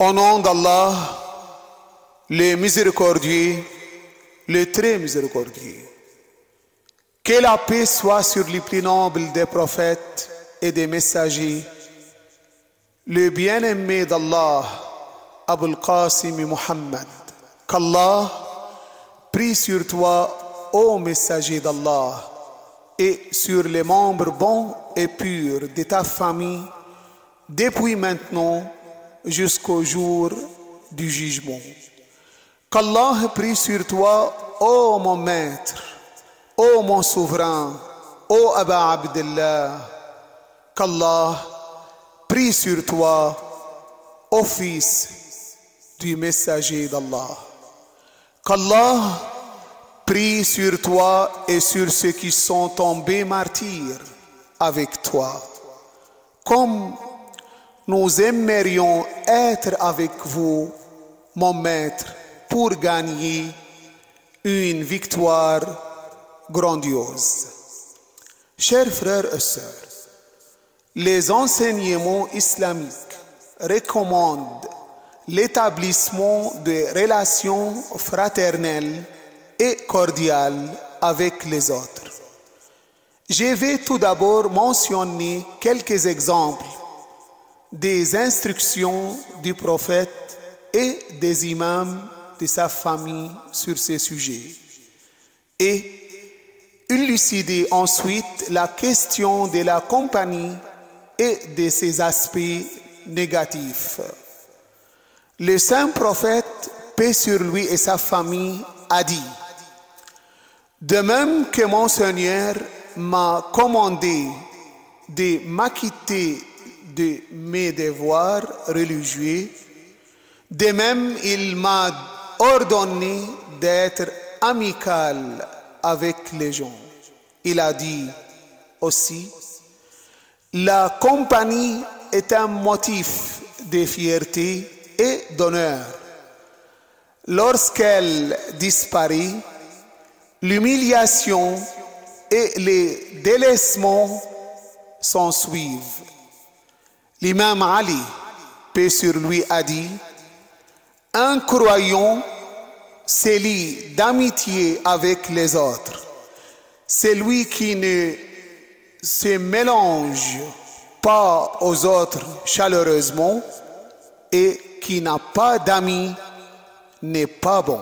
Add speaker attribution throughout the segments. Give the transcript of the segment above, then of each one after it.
Speaker 1: Au nom d'Allah, le miséricordieux, le très miséricordieux. Que la paix soit sur les plus nobles des prophètes et des messagers, le bien-aimé d'Allah, Abul Qasim Muhammad. Qu'Allah prie sur toi, ô messager d'Allah, et sur les membres bons et purs de ta famille, depuis maintenant jusqu'au jour du jugement. Qu'Allah prie sur toi, ô mon maître, ô mon souverain, ô Aba Abdullah. Qu'Allah prie sur toi, ô fils du messager d'Allah. Qu'Allah prie sur toi et sur ceux qui sont tombés martyrs avec toi. Comme nous aimerions être avec vous, mon maître, pour gagner une victoire grandiose. Chers frères et sœurs, les enseignements islamiques recommandent l'établissement de relations fraternelles et cordiales avec les autres. Je vais tout d'abord mentionner quelques exemples des instructions du prophète et des imams de sa famille sur ces sujets et élucider ensuite la question de la compagnie et de ses aspects négatifs. Le saint prophète, paix sur lui et sa famille, a dit: de même que mon Seigneur m'a commandé de m'acquitter de mes devoirs religieux, de même il m'a ordonné d'être amical avec les gens. Il a dit aussi: la compagnie est un motif de fierté et d'honneur. Lorsqu'elle disparaît, l'humiliation et les délaissements s'en suivent. L'imam Ali, paix sur lui, a dit: un croyant se lie d'amitié avec les autres. Celui qui ne se mélange pas aux autres chaleureusement et qui n'a pas d'amis n'est pas bon.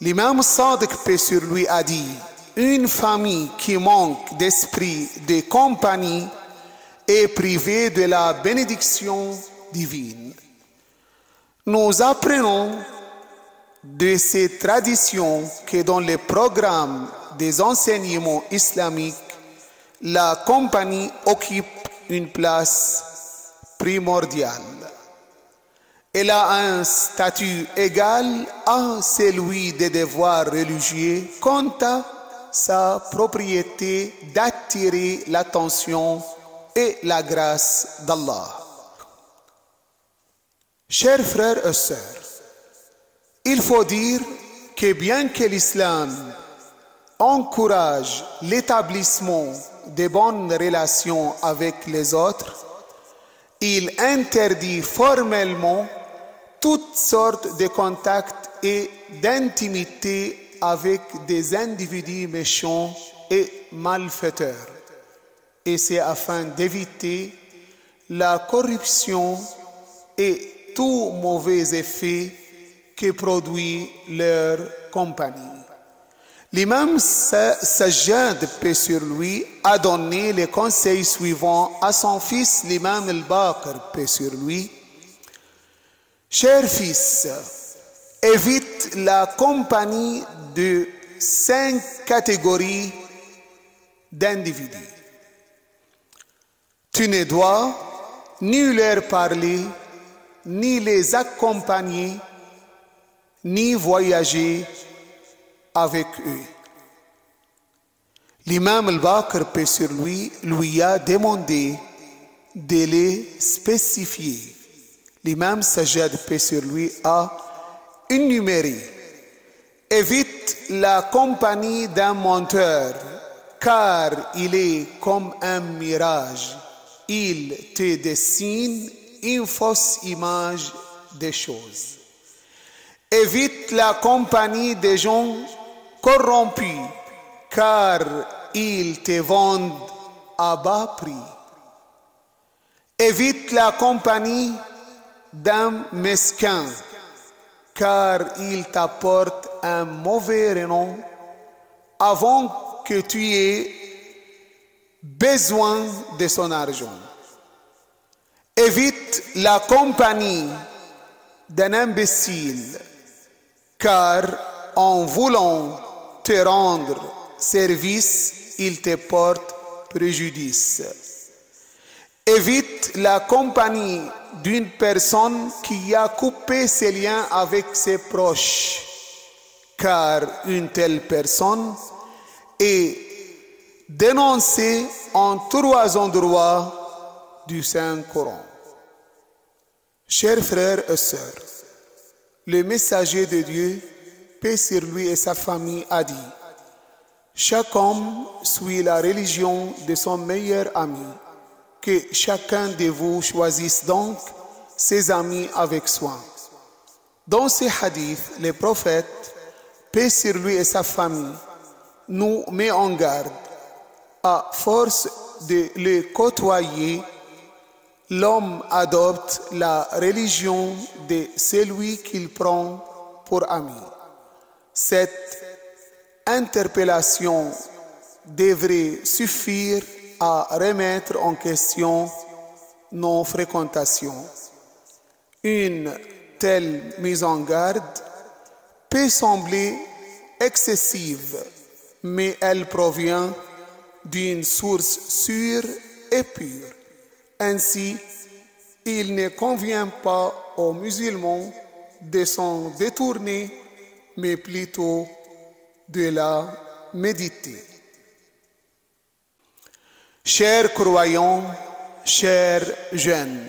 Speaker 1: L'imam Sadiq, paix sur lui, a dit: une famille qui manque d'esprit de compagnie est privée de la bénédiction divine. Nous apprenons de ces traditions que dans les programmes des enseignements islamiques, la compagnie occupe une place primordiale. Elle a un statut égal à celui des devoirs religieux quant à sa propriété d'attirer l'attention et la grâce d'Allah. Chers frères et sœurs, il faut dire que bien que l'islam encourage l'établissement de bonnes relations avec les autres, il interdit formellement toutes sortes de contacts et d'intimité avec des individus méchants et malfaiteurs. Et c'est afin d'éviter la corruption et tout mauvais effet que produit leur compagnie. L'imam Sajjad, paix sur lui, a donné les conseils suivants à son fils, l'imam al-Baqir, paix sur lui. Cher fils, évite la compagnie de 5 catégories d'individus. Tu ne dois ni leur parler, ni les accompagner, ni voyager avec eux. L'imam al-Baqir, paix sur lui a demandé de les spécifier. L'imam Sajjad, paix sur lui, a énuméré: évite la compagnie d'un menteur, car il est comme un mirage. Il te dessine une fausse image des choses. Évite la compagnie des gens corrompus, car ils te vendent à bas prix. Évite la compagnie d'un mesquin, car il t'apporte un mauvais renom avant que tu aies besoin de son argent. Évite la compagnie d'un imbécile, car en voulant te rendre service, il te porte préjudice. Évite la compagnie d'une personne qui a coupé ses liens avec ses proches, car une telle personne est dénoncée en 3 endroits du Saint-Coran. Chers frères et sœurs, le messager de Dieu, paix sur lui et sa famille, a dit: chaque homme suit la religion de son meilleur ami. Que chacun de vous choisisse donc ses amis avec soin. Dans ces hadiths, le prophète, paix sur lui et sa famille, nous met en garde. À force de le côtoyer, l'homme adopte la religion de celui qu'il prend pour ami. Cette interpellation devrait suffire à remettre en question nos fréquentations. Une telle mise en garde peut sembler excessive, mais elle provient d'une source sûre et pure. Ainsi, il ne convient pas aux musulmans de s'en détourner, mais plutôt de la méditer. Chers croyants, chers jeunes,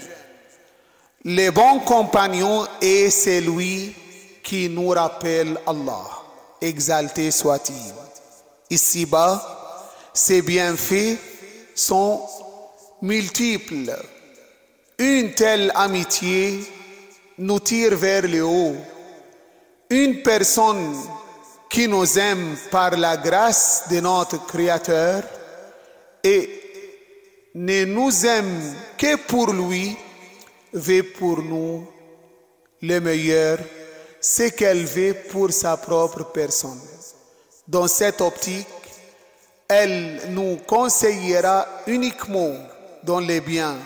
Speaker 1: le bon compagnon est celui qui nous rappelle Allah, exalté soit-il. Ici-bas, ses bienfaits sont multiples. Une telle amitié nous tire vers le haut. Une personne qui nous aime par la grâce de notre Créateur et ne nous aime que pour lui, veut pour nous le meilleur, ce qu'elle veut pour sa propre personne. Dans cette optique, elle nous conseillera uniquement dans les biens,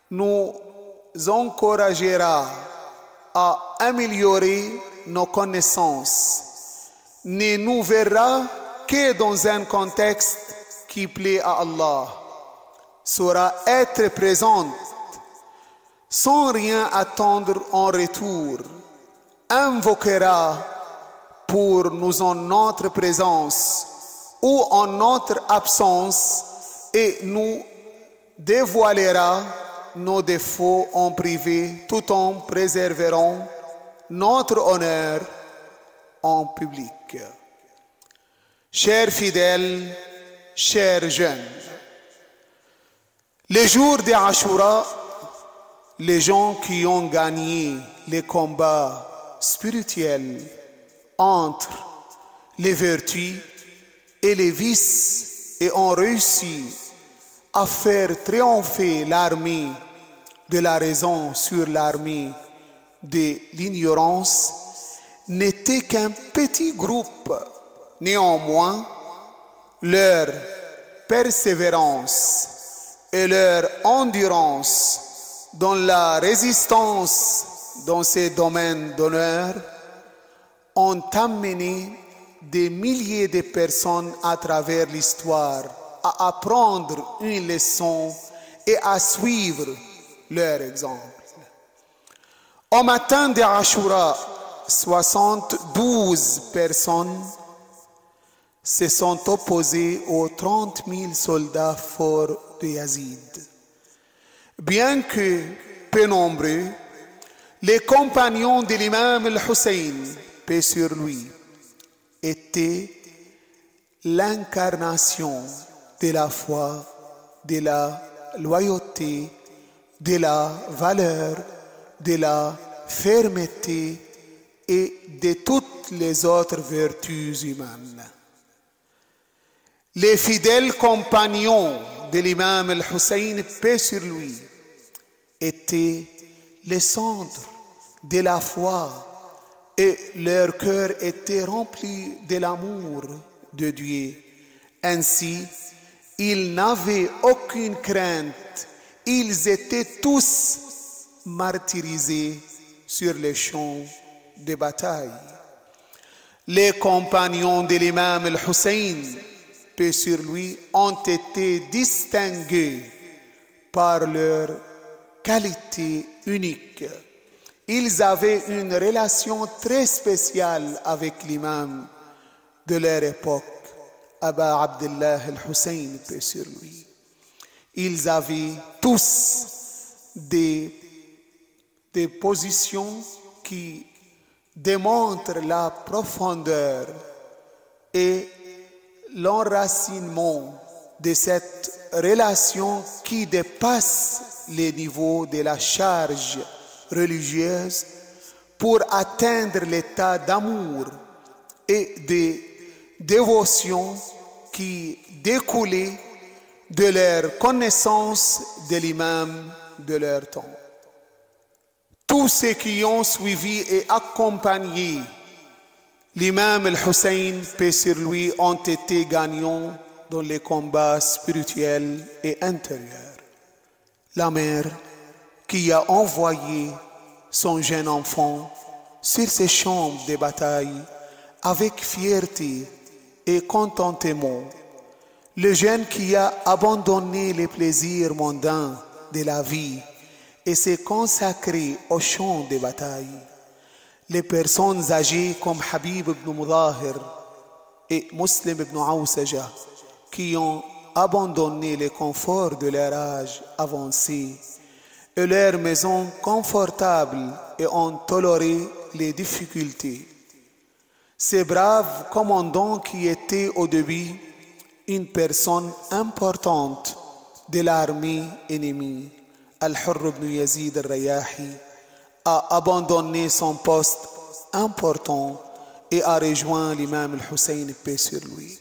Speaker 1: nous encouragera à améliorer nos connaissances, ne nous verra que dans un contexte qui plaît à Allah, saura être présente sans rien attendre en retour, invoquera pour nous en notre présence ou en notre absence et nous dévoilera nos défauts en privé tout en préservant notre honneur en public. Chers fidèles, chers jeunes, les jours de Ashura, les gens qui ont gagné les combats spirituels entre les vertus et les vices et ont réussi à faire triompher l'armée de la raison sur l'armée de l'ignorance, n'était qu'un petit groupe. Néanmoins, leur persévérance et leur endurance dans la résistance dans ces domaines d'honneur ont amené des milliers de personnes à travers l'histoire à apprendre une leçon et à suivre leur exemple. Au matin de Ashura, 72 personnes se sont opposées aux 30 000 soldats forts de Yazid. Bien que peu nombreux, les compagnons de l'imam al-Hussein, paix sur lui, étaient l'incarnation de la foi, de la loyauté, de la valeur, de la fermeté et de toutes les autres vertus humaines. Les fidèles compagnons de l'imam al-Hussein, paix sur lui, étaient les cendres de la foi et leur cœur était rempli de l'amour de Dieu. Ainsi, ils n'avaient aucune crainte. Ils étaient tous martyrisés sur les champs de bataille. Les compagnons de l'imam al-Hussein, paix sur lui, ont été distingués par leur qualité unique. Ils avaient une relation très spéciale avec l'imam de leur époque, Aba Abdullah al-Hussein, paix sur lui. Ils avaient tous des positions qui démontrent la profondeur et l'enracinement de cette relation qui dépasse les niveaux de la charge religieuse pour atteindre l'état d'amour et de dévotion qui découlait de leur connaissance de l'imam de leur temps. Tous ceux qui ont suivi et accompagné l'imam al-Hussein, paix sur lui, ont été gagnants dans les combats spirituels et intérieurs. La mère qui a envoyé son jeune enfant sur ces champs de bataille avec fierté et contentement, le jeune qui a abandonné les plaisirs mondains de la vie et s'est consacré au champ de bataille, les personnes âgées comme Habib ibn Mudahir et Muslim ibn Awsaja qui ont abandonné les conforts de leur âge avancé et leur maison confortable et ont toléré les difficultés. Ces braves commandants qui étaient au début une personne importante de l'armée ennemie, Al-Hurr ibn Yazid al-Rayahi, a abandonné son poste important et a rejoint l'imam al-Hussein, paix sur lui.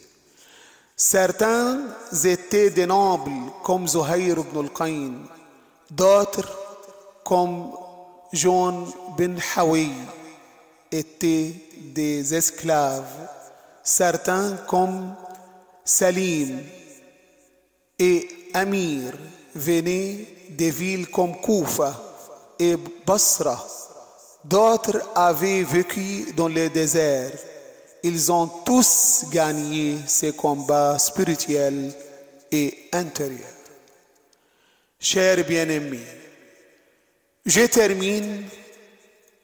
Speaker 1: Certains étaient des nobles comme Zuhayr ibn al-Qayn, d'autres comme John bin Hawi étaient des esclaves, certains comme Salim et Amir venaient des villes comme Koufa et Basra. D'autres avaient vécu dans le désert. Ils ont tous gagné ces combats spirituels et intérieurs. Chers bien-aimés, je termine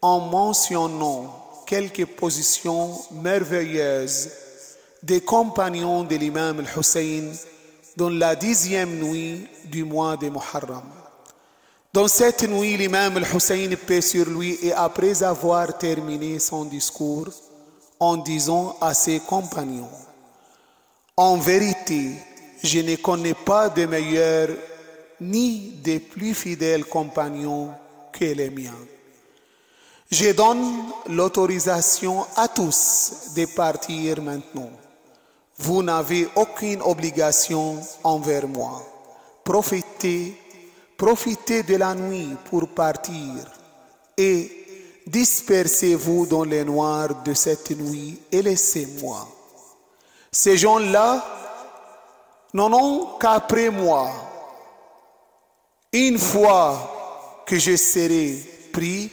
Speaker 1: en mentionnant quelques positions merveilleuses des compagnons de l'imam al-Hussein dans la 10e nuit du mois de Muharram. Dans cette nuit, l'imam al-Hussein, paix sur lui, et après avoir terminé son discours, en disant à ses compagnons: en vérité, je ne connais pas de meilleurs ni de plus fidèles compagnons que les miens. Je donne l'autorisation à tous de partir maintenant. Vous n'avez aucune obligation envers moi. Profitez de la nuit pour partir et dispersez-vous dans les noirs de cette nuit et laissez-moi. Ces gens-là n'en ont qu'après moi. Une fois que je serai pris,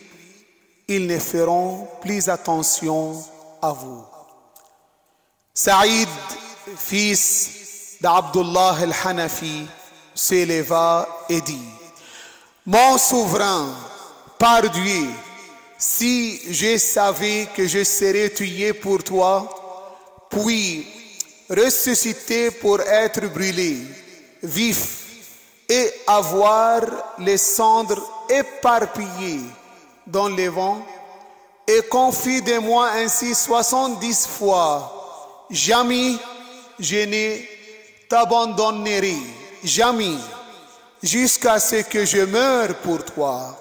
Speaker 1: ils ne feront plus attention à vous. Saïd, fils d'Abdullah al-Hanafi, s'éleva et dit: mon souverain, par Dieu, si je savais que je serais tué pour toi, puis ressuscité pour être brûlé, vif, et avoir les cendres éparpillées dans les vents, et confie de moi ainsi 70 fois, jamais je ne t'abandonnerai, jamais, jusqu'à ce que je meure pour toi.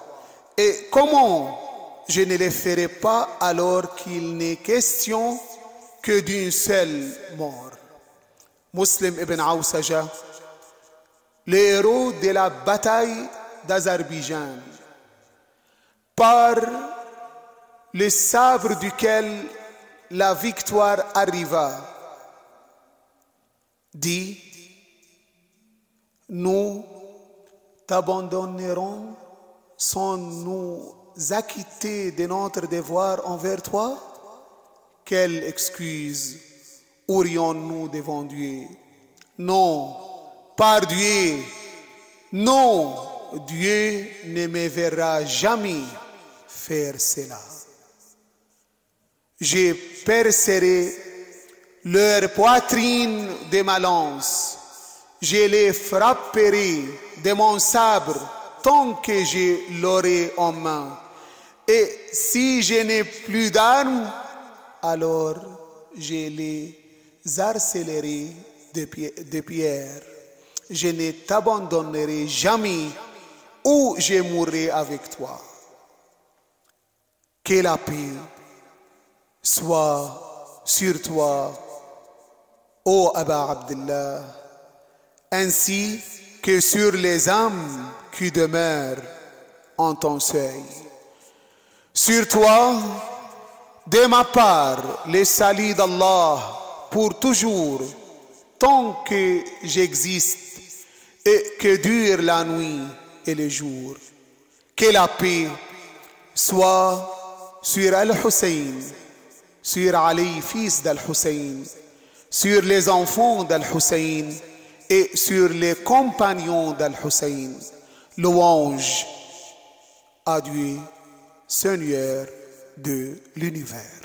Speaker 1: Et comment je ne les ferai pas alors qu'il n'est question que d'une seule mort. Muslim ibn Awsaja, le héros de la bataille d'Azerbaïdjan, par le sabre duquel la victoire arriva, dit: nous t'abandonnerons sans nous acquitter de notre devoir envers toi? Quelle excuse aurions-nous devant Dieu? Non, par Dieu, non, Dieu ne me verra jamais faire cela. Je percerai leur poitrine de ma lance, je les frapperai de mon sabre tant que je l'aurai en main. Et si je n'ai plus d'armes, alors je les harcèlerai de pierre. Je ne t'abandonnerai jamais ou je mourrai avec toi. Que la paix soit sur toi, ô Aba Abdullah, ainsi que sur les âmes qui demeurent en ton seuil. Sur toi, de ma part, le salut d'Allah pour toujours, tant que j'existe et que dure la nuit et le jour. Que la paix soit sur Al-Hussein, sur Ali, fils d'Al-Hussein, sur les enfants d'Al-Hussein et sur les compagnons d'Al-Hussein. Louange à Dieu, Seigneur de l'univers.